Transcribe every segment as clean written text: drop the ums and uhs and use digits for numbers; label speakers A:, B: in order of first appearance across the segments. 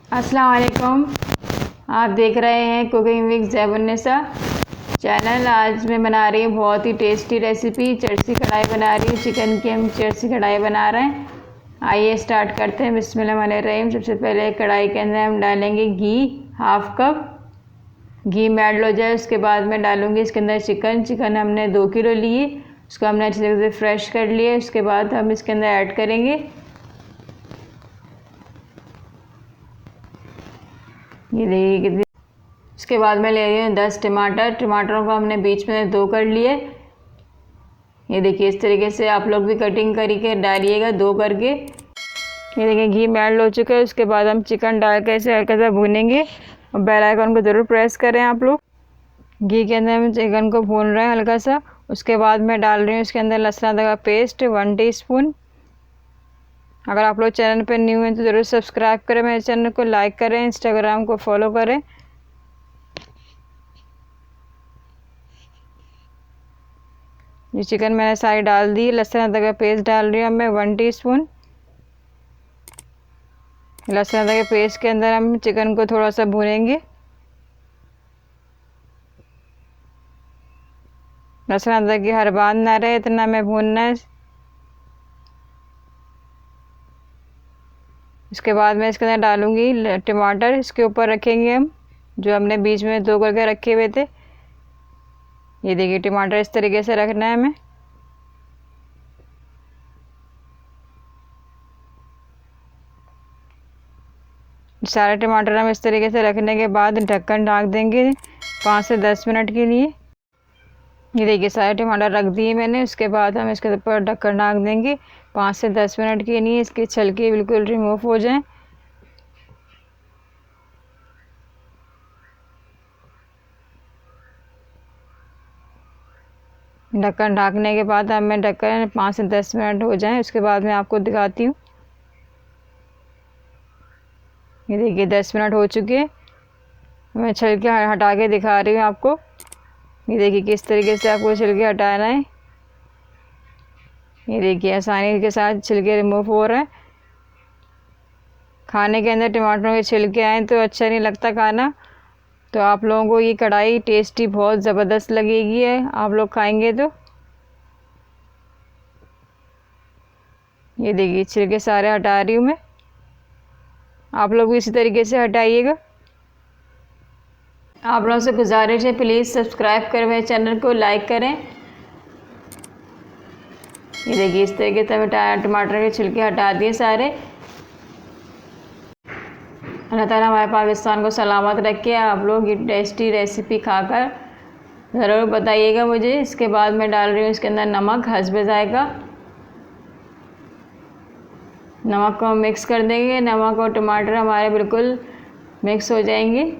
A: अस्सलाम वालेकुम। आप देख रहे हैं कुकिंग विद ज़ैबुन्निसा चैनल। आज मैं बना रही हूँ बहुत ही टेस्टी रेसिपी, चरसी कढ़ाई बना रही हूँ। चिकन की हम चरसी कढ़ाई बना रहे हैं। आइए स्टार्ट करते हैं। बिस्मिल्लाहिर्रहमानिर्रहीम। सबसे पहले कढ़ाई के अंदर हम डालेंगे घी, हाफ कप घी मेल्ट हो जाए उसके बाद मैं डालूँगी इसके अंदर चिकन हमने 2 किलो लिए, उसको हमने अच्छे से फ्रेश कर लिए। उसके बाद हम इसके अंदर ऐड करेंगे ये देखिए कितनी। उसके बाद मैं ले रही हूँ 10 टमाटरों को हमने बीच में 2 कर लिए। ये देखिए इस तरीके से आप लोग भी कटिंग करके डालिएगा 2 करके। ये देखिए घी मेल्ट हो चुका है। उसके बाद हम चिकन डाल के इसे हल्का सा भूनेंगे और बेल आइकन को ज़रूर प्रेस करें आप लोग। घी के अंदर हम चिकन को भून रहे हैं हल्का सा। उसके बाद मैं डाल रही हूँ इसके अंदर लहसुन अदरक का पेस्ट 1 टीस्पून। अगर आप लोग चैनल पर न्यू हैं तो ज़रूर सब्सक्राइब करें मेरे चैनल को, लाइक करें, इंस्टाग्राम को फॉलो करें। ये चिकन मैंने सारी डाल दी। लहसुन अदरक का पेस्ट डाल रही हूँ मैं 1 टीस्पून। लहसुन अदरक के पेस्ट के अंदर हम चिकन को थोड़ा सा भूनेंगे। लहसुन अदरक की हर बात ना रहे इतना हमें भूनना है। इसके बाद मैं इसके अंदर डालूंगी टमाटर। इसके ऊपर रखेंगे हम जो हमने बीच में 2 करके रखे हुए थे। ये देखिए टमाटर इस तरीके से रखना है हमें। सारे टमाटर हम इस तरीके से रखने के बाद ढक्कन ढक देंगे 5 से 10 मिनट के लिए। ये देखिए सारे टमाटर रख दिए मैंने। उसके बाद हम इसके ऊपर ढक्कन ढक देंगे 5 से 10 मिनट के लिए। इसके छिलके बिल्कुल रिमूव हो जाएं। ढक्कन ढकने के बाद अब मैं ढक्कन 5 से 10 मिनट हो जाएं उसके बाद मैं आपको दिखाती हूँ। ये देखिए 10 मिनट हो चुके हैं। मैं छिलके हटा के दिखा रही हूँ आपको। ये देखिए किस तरीके से आपको छिलके हटाना है। ये देखिए आसानी के साथ छिलके रिमूव हो रहे हैं। खाने के अंदर टमाटरों के छिलके आए तो अच्छा नहीं लगता खाना। तो आप लोगों को ये कढ़ाई टेस्टी बहुत ज़बरदस्त लगेगी है आप लोग खाएंगे तो। ये देखिए छिलके सारे हटा रही हूँ मैं। आप लोग भी इसी तरीके से हटाइएगा। आप लोगों से गुजारिश है प्लीज़ सब्सक्राइब करें मेरे चैनल को, लाइक करें। ये देखिए इस तरीके से हमें टमाटर के छिलके हटा दिए सारे। अल्लाह ताला हमारे पाकिस्तान को सलामत रखे। आप लोग ये टेस्टी रेसिपी खाकर ज़रूर बताइएगा मुझे। इसके बाद मैं डाल रही हूँ इसके अंदर नमक हस्बे जायका। नमक को हम मिक्स कर देंगे। नमक और टमाटर हमारे बिल्कुल मिक्स हो जाएंगे।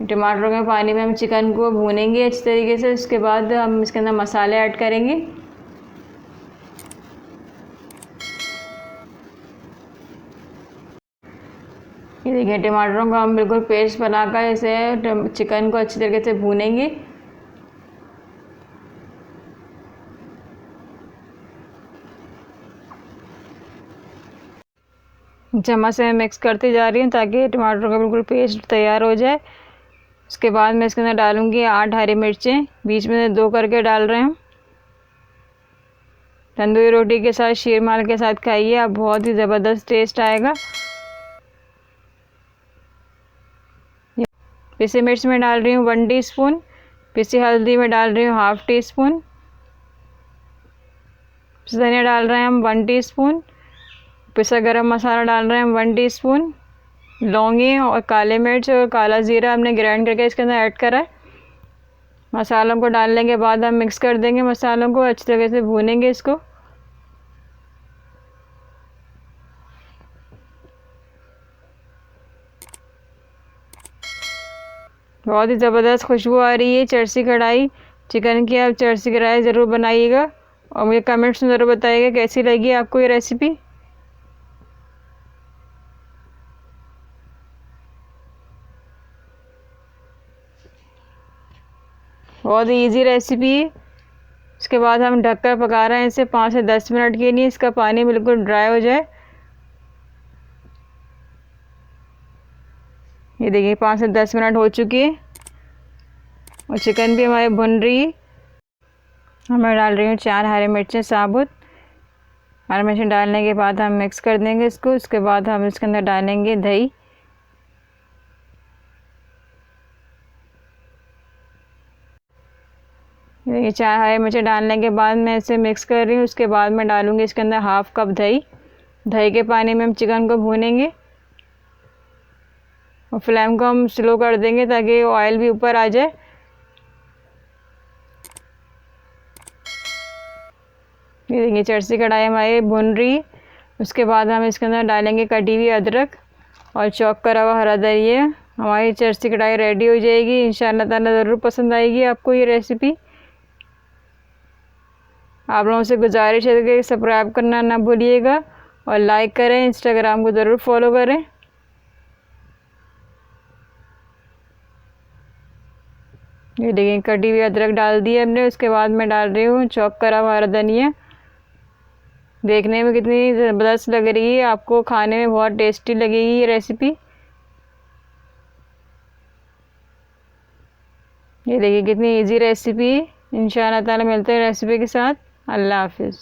A: टमाटरों के पानी में हम चिकन को भूनेंगे अच्छी तरीके से। उसके बाद हम इसके अंदर मसाले ऐड करेंगे। ये देखिए टमाटरों को हम बिल्कुल पेस्ट बनाकर इसे चिकन को अच्छी तरीके से भूनेंगे। चम्मच से मिक्स करती जा रही हूँ ताकि टमाटरों का बिल्कुल पेस्ट तैयार हो जाए। उसके बाद मैं इसके अंदर डालूँगी 8 हरी मिर्चें, बीच में 2 करके डाल रहे हैं। तंदूरी रोटी के साथ, शीरमाल के साथ खाइए आप, बहुत ही ज़बरदस्त टेस्ट आएगा। पिसी मिर्च में डाल रही हूँ 1 टीस्पून। पिसी हल्दी में डाल रही हूँ हाफ टीस्पून। धनिया डाल रहे हैं हम 1 टीस्पून। पिसा गरम मसाला डाल रहे हैं हम 1 टीस्पून। लौंगी और काले मिर्च और काला ज़ीरा हमने ग्राइंड करके इसके अंदर ऐड करा है। मसालों को डालने के बाद हम मिक्स कर देंगे। मसालों को अच्छी तरह से भूनेंगे इसको। बहुत ही ज़बरदस्त खुशबू आ रही है चरसी कढ़ाई चिकन की। आप चरसी कढ़ाई ज़रूर बनाइएगा और मुझे कमेंट्स में ज़रूर बताइएगा कैसी लगी आपको ये रेसिपी। बहुत ही इजी रेसिपी है। उसके बाद हम ढककर पका रहे हैं इसे 5 से 10 मिनट के लिए। इसका पानी बिल्कुल ड्राई हो जाए ये देखिए 5 से 10 मिनट हो चुकी है और चिकन भी हमारे भुन रही है। मैं डाल रही हूँ 4 हरी मिर्चें साबुत। हरी मिर्चें डालने के बाद हम मिक्स कर देंगे इसको। उसके बाद हम इसके अंदर डालेंगे दही। ये 4 हरी मिर्चें डालने के बाद मैं इसे मिक्स कर रही हूँ। उसके बाद मैं डालूँगी इसके अंदर हाफ़ कप दही। दही के पानी में हम चिकन को भूनेंगे और फ्लेम को हम स्लो कर देंगे ताकि ऑयल भी ऊपर आ जाए। ये देखिए चरसी कढ़ाई हमारी भुन रही। उसके बाद हम इसके अंदर डालेंगे कटी हुई अदरक और चॉप करा हुआ हरा धनिया। हमारी चरसी कढ़ाई रेडी हो जाएगी। इंशाअल्लाह ताला ज़रूर पसंद आएगी आपको ये रेसिपी। आप लोगों से गुजारिश है कि सब्सक्राइब करना ना भूलिएगा और लाइक करें। इंस्टाग्राम को ज़रूर फॉलो करें। ये देखिए कटी हुई अदरक डाल दी है हमने। उसके बाद मैं डाल रही हूँ चॉप करा हुआ हरा धनिया। देखने में कितनी ज़बरदस्त लग रही है, आपको खाने में बहुत टेस्टी लगेगी ये रेसिपी। ये देखिए कितनी इजी रेसिपी। इंशाअल्लाह ताला मिलते हैं रेसिपी के साथ। अल्लाह हाफिज़।